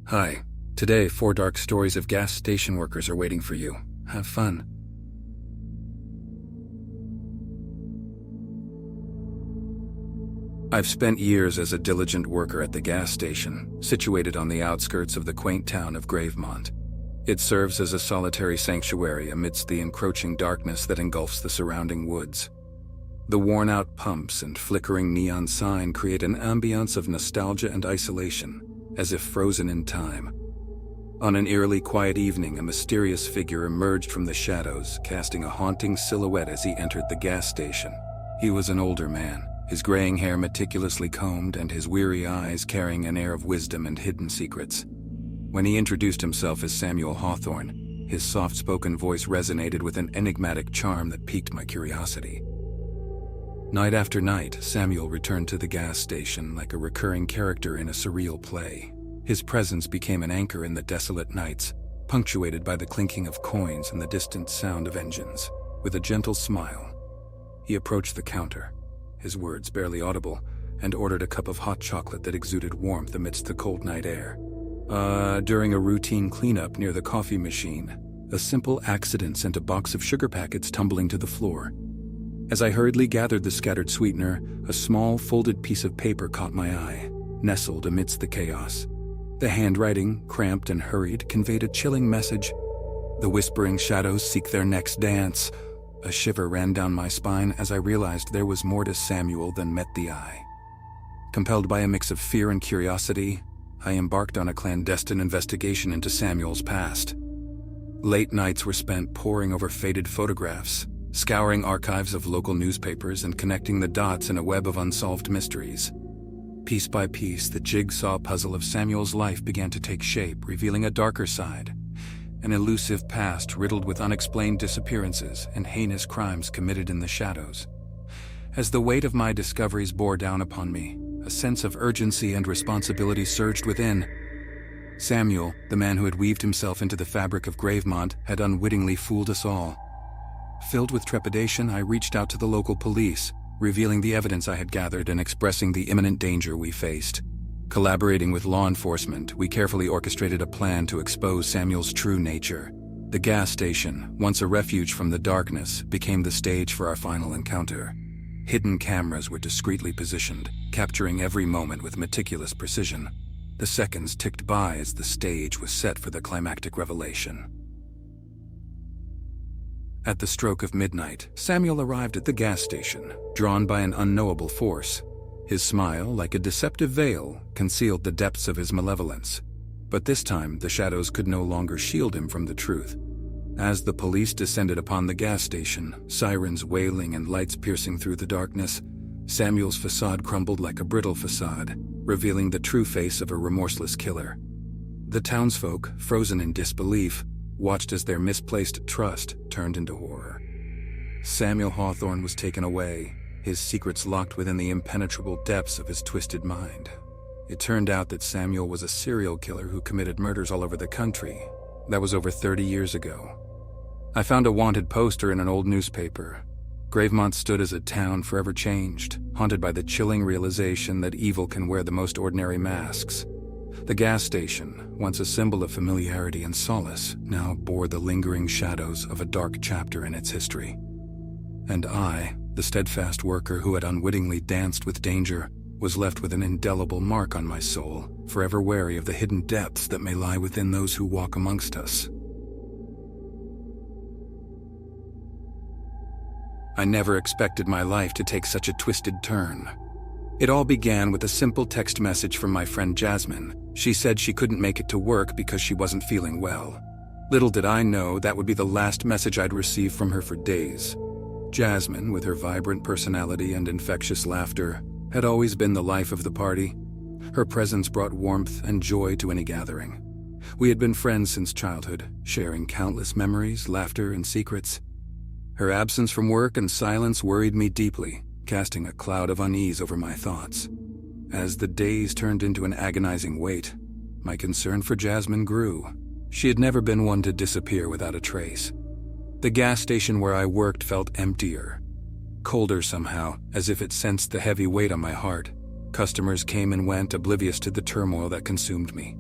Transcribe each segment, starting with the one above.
Hi. Today, 4 dark stories of gas station workers are waiting for you. Have fun. I've spent years as a diligent worker at the gas station, situated on the outskirts of the quaint town of Gravemont. It serves as a solitary sanctuary amidst the encroaching darkness that engulfs the surrounding woods. The worn-out pumps and flickering neon sign create an ambiance of nostalgia and isolation, as if frozen in time. On an eerily quiet evening, a mysterious figure emerged from the shadows, casting a haunting silhouette as he entered the gas station. He was an older man, his graying hair meticulously combed and his weary eyes carrying an air of wisdom and hidden secrets. When he introduced himself as Samuel Hawthorne, his soft-spoken voice resonated with an enigmatic charm that piqued my curiosity. Night after night, Samuel returned to the gas station like a recurring character in a surreal play. His presence became an anchor in the desolate nights, punctuated by the clinking of coins and the distant sound of engines. With a gentle smile, he approached the counter, his words barely audible, and ordered a cup of hot chocolate that exuded warmth amidst the cold night air. During a routine cleanup near the coffee machine, a simple accident sent a box of sugar packets tumbling to the floor. As I hurriedly gathered the scattered sweetener, a small folded piece of paper caught my eye, nestled amidst the chaos. The handwriting, cramped and hurried, conveyed a chilling message. "The whispering shadows seek their next dance." A shiver ran down my spine as I realized there was more to Samuel than met the eye. Compelled by a mix of fear and curiosity, I embarked on a clandestine investigation into Samuel's past. Late nights were spent poring over faded photographs, scouring archives of local newspapers and connecting the dots in a web of unsolved mysteries. Piece by piece, the jigsaw puzzle of Samuel's life began to take shape, revealing a darker side, an elusive past riddled with unexplained disappearances and heinous crimes committed in the shadows. As the weight of my discoveries bore down upon me, a sense of urgency and responsibility surged within. Samuel, the man who had weaved himself into the fabric of Gravemont, had unwittingly fooled us all. Filled with trepidation, I reached out to the local police, revealing the evidence I had gathered and expressing the imminent danger we faced. Collaborating with law enforcement, we carefully orchestrated a plan to expose Samuel's true nature. The gas station, once a refuge from the darkness, became the stage for our final encounter. Hidden cameras were discreetly positioned, capturing every moment with meticulous precision. The seconds ticked by as the stage was set for the climactic revelation. At the stroke of midnight, Samuel arrived at the gas station, drawn by an unknowable force. His smile, like a deceptive veil, concealed the depths of his malevolence. But this time, the shadows could no longer shield him from the truth. As the police descended upon the gas station, sirens wailing and lights piercing through the darkness, Samuel's facade crumbled like a brittle facade, revealing the true face of a remorseless killer. The townsfolk, frozen in disbelief, watched as their misplaced trust turned into horror. Samuel Hawthorne was taken away, his secrets locked within the impenetrable depths of his twisted mind. It turned out that Samuel was a serial killer who committed murders all over the country. That was over 30 years ago. I found a wanted poster in an old newspaper. Gravemont stood as a town forever changed, haunted by the chilling realization that evil can wear the most ordinary masks. The gas station, once a symbol of familiarity and solace, now bore the lingering shadows of a dark chapter in its history. And I, the steadfast worker who had unwittingly danced with danger, was left with an indelible mark on my soul, forever wary of the hidden depths that may lie within those who walk amongst us. I never expected my life to take such a twisted turn. It all began with a simple text message from my friend Jasmine. She said she couldn't make it to work because she wasn't feeling well. Little did I know that would be the last message I'd receive from her for days. Jasmine, with her vibrant personality and infectious laughter, had always been the life of the party. Her presence brought warmth and joy to any gathering. We had been friends since childhood, sharing countless memories, laughter, and secrets. Her absence from work and silence worried me deeply, casting a cloud of unease over my thoughts. As the days turned into an agonizing wait, my concern for Jasmine grew. She had never been one to disappear without a trace. The gas station where I worked felt emptier, colder somehow, as if it sensed the heavy weight on my heart. Customers came and went, oblivious to the turmoil that consumed me.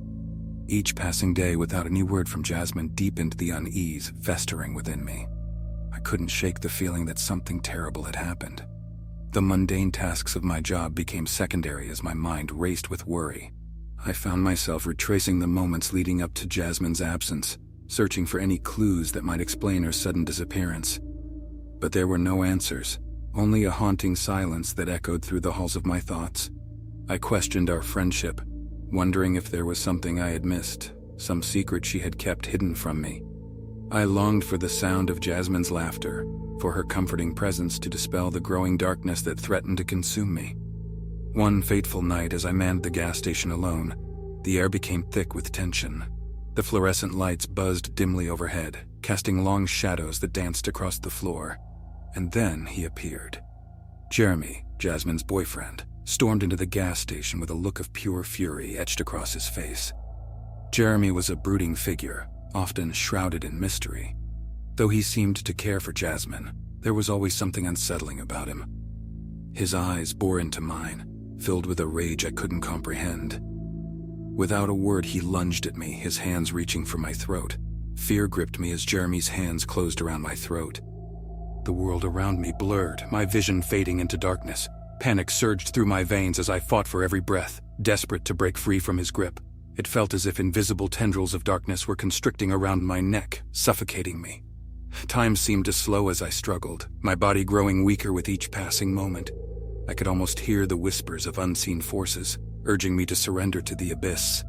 Each passing day without any word from Jasmine deepened the unease festering within me. I couldn't shake the feeling that something terrible had happened. The mundane tasks of my job became secondary as my mind raced with worry. I found myself retracing the moments leading up to Jasmine's absence, searching for any clues that might explain her sudden disappearance. But there were no answers, only a haunting silence that echoed through the halls of my thoughts. I questioned our friendship, wondering if there was something I had missed, some secret she had kept hidden from me. I longed for the sound of Jasmine's laughter, for her comforting presence to dispel the growing darkness that threatened to consume me. One fateful night, as I manned the gas station alone, the air became thick with tension. The fluorescent lights buzzed dimly overhead, casting long shadows that danced across the floor. And then he appeared. Jeremy, Jasmine's boyfriend, stormed into the gas station with a look of pure fury etched across his face. Jeremy was a brooding figure, often shrouded in mystery. Though he seemed to care for Jasmine, there was always something unsettling about him. His eyes bore into mine, filled with a rage I couldn't comprehend. Without a word, he lunged at me, his hands reaching for my throat. Fear gripped me as Jeremy's hands closed around my throat. The world around me blurred, my vision fading into darkness. Panic surged through my veins as I fought for every breath, desperate to break free from his grip. It felt as if invisible tendrils of darkness were constricting around my neck, suffocating me. Time seemed to slow as I struggled, my body growing weaker with each passing moment. I could almost hear the whispers of unseen forces, urging me to surrender to the abyss.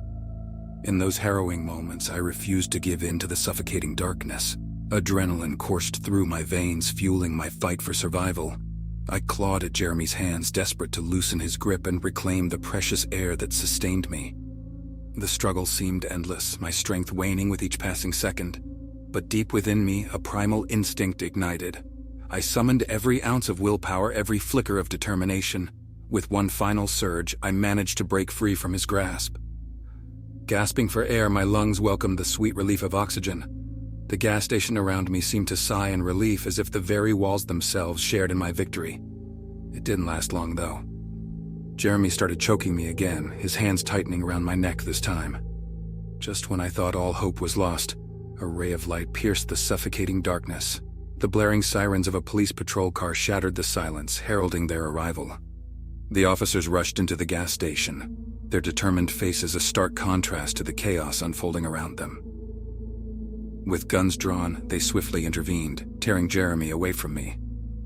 In those harrowing moments, I refused to give in to the suffocating darkness. Adrenaline coursed through my veins, fueling my fight for survival. I clawed at Jeremy's hands, desperate to loosen his grip and reclaim the precious air that sustained me. The struggle seemed endless, my strength waning with each passing second. But deep within me, a primal instinct ignited. I summoned every ounce of willpower, every flicker of determination. With one final surge, I managed to break free from his grasp. Gasping for air, my lungs welcomed the sweet relief of oxygen. The gas station around me seemed to sigh in relief, as if the very walls themselves shared in my victory. It didn't last long, though. Jeremy started choking me again, his hands tightening around my neck this time. Just when I thought all hope was lost, a ray of light pierced the suffocating darkness. The blaring sirens of a police patrol car shattered the silence, heralding their arrival. The officers rushed into the gas station, their determined faces a stark contrast to the chaos unfolding around them. With guns drawn, they swiftly intervened, tearing Jeremy away from me.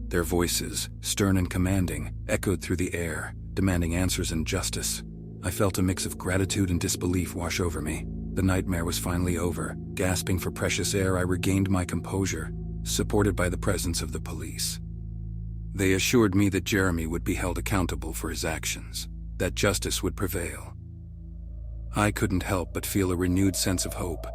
Their voices, stern and commanding, echoed through the air, demanding answers and justice. I felt a mix of gratitude and disbelief wash over me. The nightmare was finally over. Gasping for precious air, I regained my composure, supported by the presence of the police. They assured me that Jeremy would be held accountable for his actions, that justice would prevail. I couldn't help but feel a renewed sense of hope.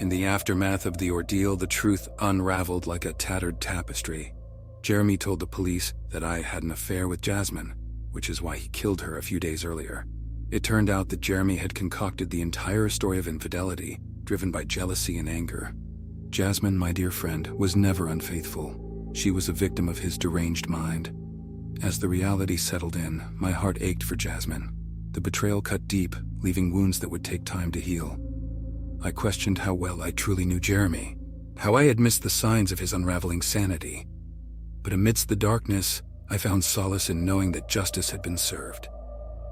In the aftermath of the ordeal, the truth unraveled like a tattered tapestry. Jeremy told the police that I had an affair with Jasmine, which is why he killed her a few days earlier. It turned out that Jeremy had concocted the entire story of infidelity, driven by jealousy and anger. Jasmine, my dear friend, was never unfaithful. She was a victim of his deranged mind. As the reality settled in, my heart ached for Jasmine. The betrayal cut deep, leaving wounds that would take time to heal. I questioned how well I truly knew Jeremy, how I had missed the signs of his unraveling sanity. But amidst the darkness, I found solace in knowing that justice had been served.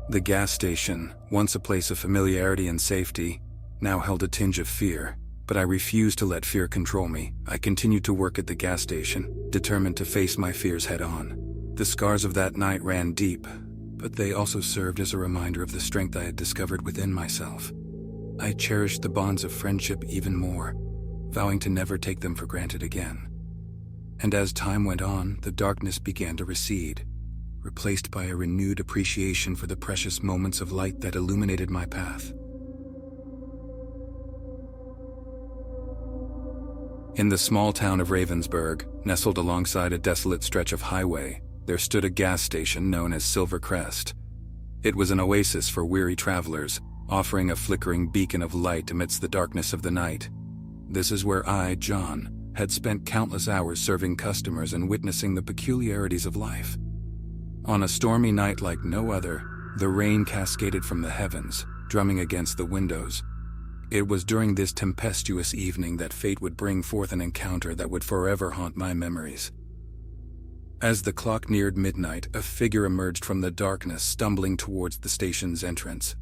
The gas station, once a place of familiarity and safety, now held a tinge of fear, but I refused to let fear control me. I continued to work at the gas station, determined to face my fears head-on. The scars of that night ran deep, but they also served as a reminder of the strength I had discovered within myself. I cherished the bonds of friendship even more, vowing to never take them for granted again. And as time went on, the darkness began to recede, replaced by a renewed appreciation for the precious moments of light that illuminated my path. In the small town of Ravensburg, nestled alongside a desolate stretch of highway, there stood a gas station known as Silver Crest. It was an oasis for weary travelers, offering a flickering beacon of light amidst the darkness of the night. This is where I, John, had spent countless hours serving customers and witnessing the peculiarities of life. On a stormy night like no other, the rain cascaded from the heavens, drumming against the windows. It was during this tempestuous evening that fate would bring forth an encounter that would forever haunt my memories. As the clock neared midnight, a figure emerged from the darkness, stumbling towards the station's entrance.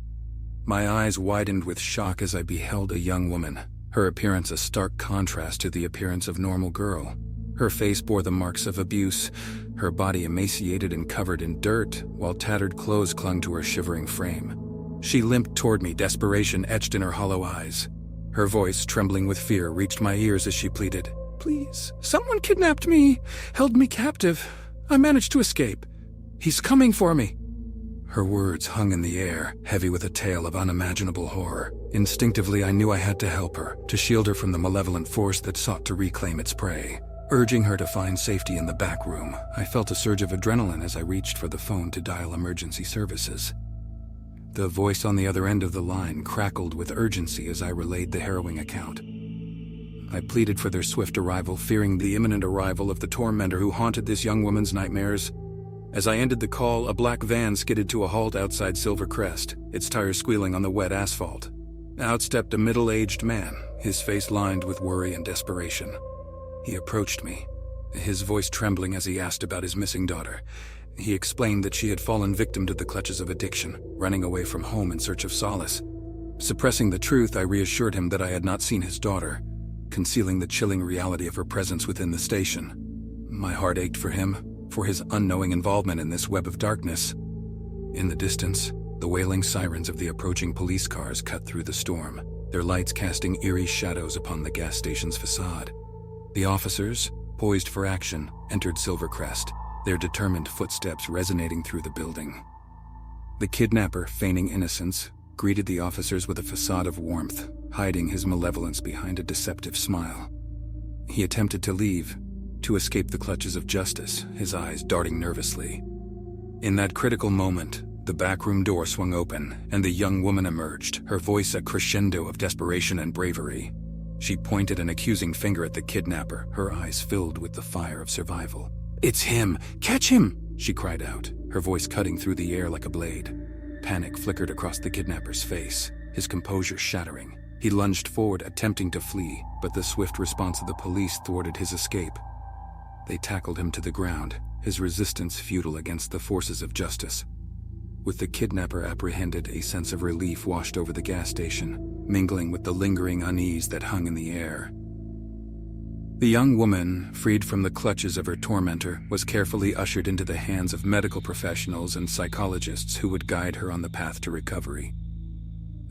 My eyes widened with shock as I beheld a young woman, her appearance a stark contrast to the appearance of normal girl. Her face bore the marks of abuse, her body emaciated and covered in dirt, while tattered clothes clung to her shivering frame. She limped toward me, desperation etched in her hollow eyes. Her voice, trembling with fear, reached my ears as she pleaded, "Please, someone kidnapped me, held me captive. I managed to escape. He's coming for me." Her words hung in the air, heavy with a tale of unimaginable horror. Instinctively, I knew I had to help her, to shield her from the malevolent force that sought to reclaim its prey. Urging her to find safety in the back room, I felt a surge of adrenaline as I reached for the phone to dial emergency services. The voice on the other end of the line crackled with urgency as I relayed the harrowing account. I pleaded for their swift arrival, fearing the imminent arrival of the tormentor who haunted this young woman's nightmares. As I ended the call, a black van skidded to a halt outside Silver Crest, its tires squealing on the wet asphalt. Out stepped a middle-aged man, his face lined with worry and desperation. He approached me, his voice trembling as he asked about his missing daughter. He explained that she had fallen victim to the clutches of addiction, running away from home in search of solace. Suppressing the truth, I reassured him that I had not seen his daughter, concealing the chilling reality of her presence within the station. My heart ached for him, for his unknowing involvement in this web of darkness. In the distance, the wailing sirens of the approaching police cars cut through the storm, their lights casting eerie shadows upon the gas station's facade. The officers, poised for action, entered Silvercrest, their determined footsteps resonating through the building. The kidnapper, feigning innocence, greeted the officers with a facade of warmth, hiding his malevolence behind a deceptive smile. He attempted to leave, to escape the clutches of justice, his eyes darting nervously. In that critical moment, the backroom door swung open, and the young woman emerged, her voice a crescendo of desperation and bravery. She pointed an accusing finger at the kidnapper, her eyes filled with the fire of survival. "It's him! Catch him!" she cried out, her voice cutting through the air like a blade. Panic flickered across the kidnapper's face, his composure shattering. He lunged forward, attempting to flee, but the swift response of the police thwarted his escape. They tackled him to the ground, his resistance futile against the forces of justice. With the kidnapper apprehended, a sense of relief washed over the gas station, mingling with the lingering unease that hung in the air. The young woman, freed from the clutches of her tormentor, was carefully ushered into the hands of medical professionals and psychologists who would guide her on the path to recovery.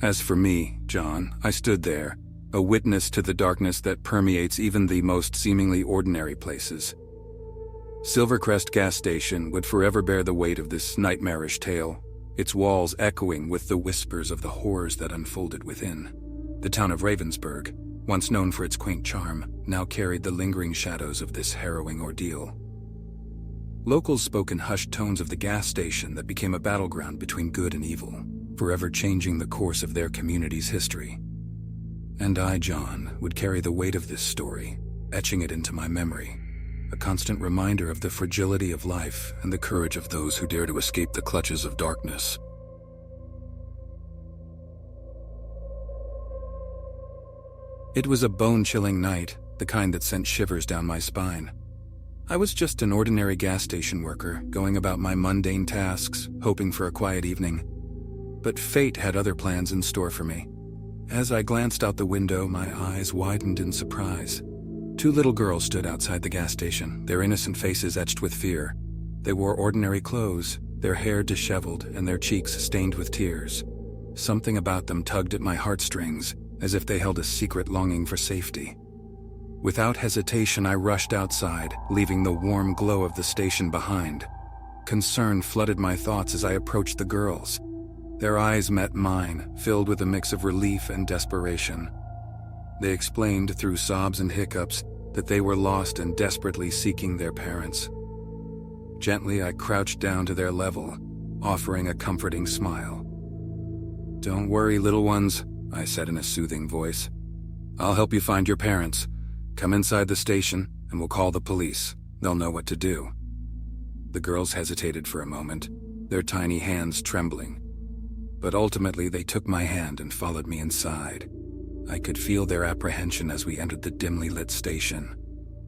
As for me, John, I stood there, a witness to the darkness that permeates even the most seemingly ordinary places. Silvercrest gas station would forever bear the weight of this nightmarish tale, its walls echoing with the whispers of the horrors that unfolded within. The town of Ravensburg, once known for its quaint charm, now carried the lingering shadows of this harrowing ordeal. Locals spoke in hushed tones of the gas station that became a battleground between good and evil, forever changing the course of their community's history. And I, John, would carry the weight of this story, etching it into my memory, a constant reminder of the fragility of life and the courage of those who dare to escape the clutches of darkness. It was a bone-chilling night, the kind that sent shivers down my spine. I was just an ordinary gas station worker, going about my mundane tasks, hoping for a quiet evening. But fate had other plans in store for me. As I glanced out the window, my eyes widened in surprise. Two little girls stood outside the gas station, their innocent faces etched with fear. They wore ordinary clothes, their hair disheveled and their cheeks stained with tears. Something about them tugged at my heartstrings, as if they held a secret longing for safety. Without hesitation, I rushed outside, leaving the warm glow of the station behind. Concern flooded my thoughts as I approached the girls. Their eyes met mine, filled with a mix of relief and desperation. They explained through sobs and hiccups that they were lost and desperately seeking their parents. Gently, I crouched down to their level, offering a comforting smile. "Don't worry, little ones," I said in a soothing voice. "I'll help you find your parents. Come inside the station, and we'll call the police. They'll know what to do." The girls hesitated for a moment, their tiny hands trembling. But ultimately, they took my hand and followed me inside. I could feel their apprehension as we entered the dimly lit station,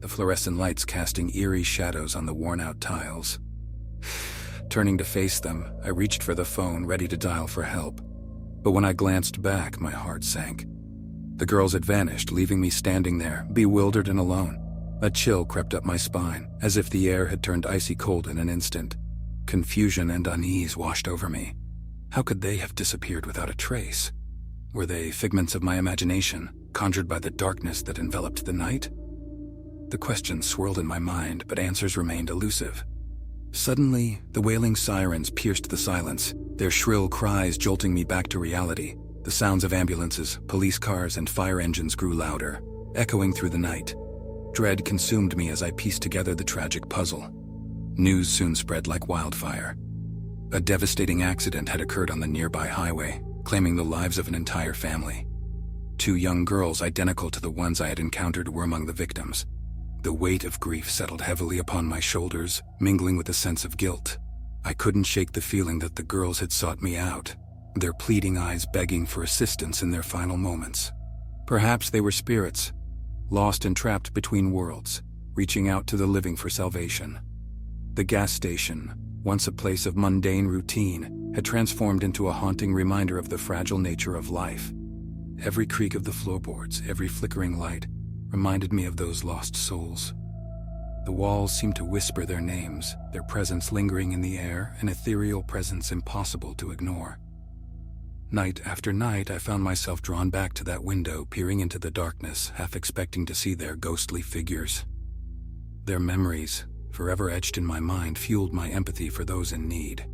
the fluorescent lights casting eerie shadows on the worn-out tiles. Turning to face them, I reached for the phone, ready to dial for help. But when I glanced back, my heart sank. The girls had vanished, leaving me standing there, bewildered and alone. A chill crept up my spine, as if the air had turned icy cold in an instant. Confusion and unease washed over me. How could they have disappeared without a trace? Were they figments of my imagination, conjured by the darkness that enveloped the night? The questions swirled in my mind, but answers remained elusive. Suddenly, the wailing sirens pierced the silence, their shrill cries jolting me back to reality. The sounds of ambulances, police cars, and fire engines grew louder, echoing through the night. Dread consumed me as I pieced together the tragic puzzle. News soon spread like wildfire. A devastating accident had occurred on the nearby highway, claiming the lives of an entire family. 2 young girls identical to the ones I had encountered were among the victims. The weight of grief settled heavily upon my shoulders, mingling with a sense of guilt. I couldn't shake the feeling that the girls had sought me out, their pleading eyes begging for assistance in their final moments. Perhaps they were spirits, lost and trapped between worlds, reaching out to the living for salvation. The gas station, once a place of mundane routine, had transformed into a haunting reminder of the fragile nature of life. Every creak of the floorboards, every flickering light, reminded me of those lost souls. The walls seemed to whisper their names, their presence lingering in the air, an ethereal presence impossible to ignore. Night after night, I found myself drawn back to that window, peering into the darkness, half expecting to see their ghostly figures. Their memories, forever etched in my mind, fueled my empathy for those in need.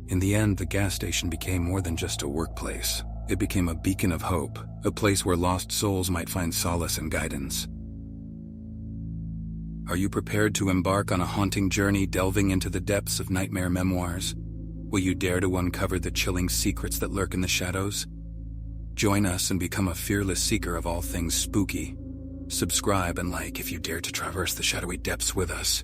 In the end, the gas station became more than just a workplace. It became a beacon of hope, a place where lost souls might find solace and guidance. Are you prepared to embark on a haunting journey delving into the depths of nightmare memoirs? Will you dare to uncover the chilling secrets that lurk in the shadows? Join us and become a fearless seeker of all things spooky. Subscribe and like if you dare to traverse the shadowy depths with us.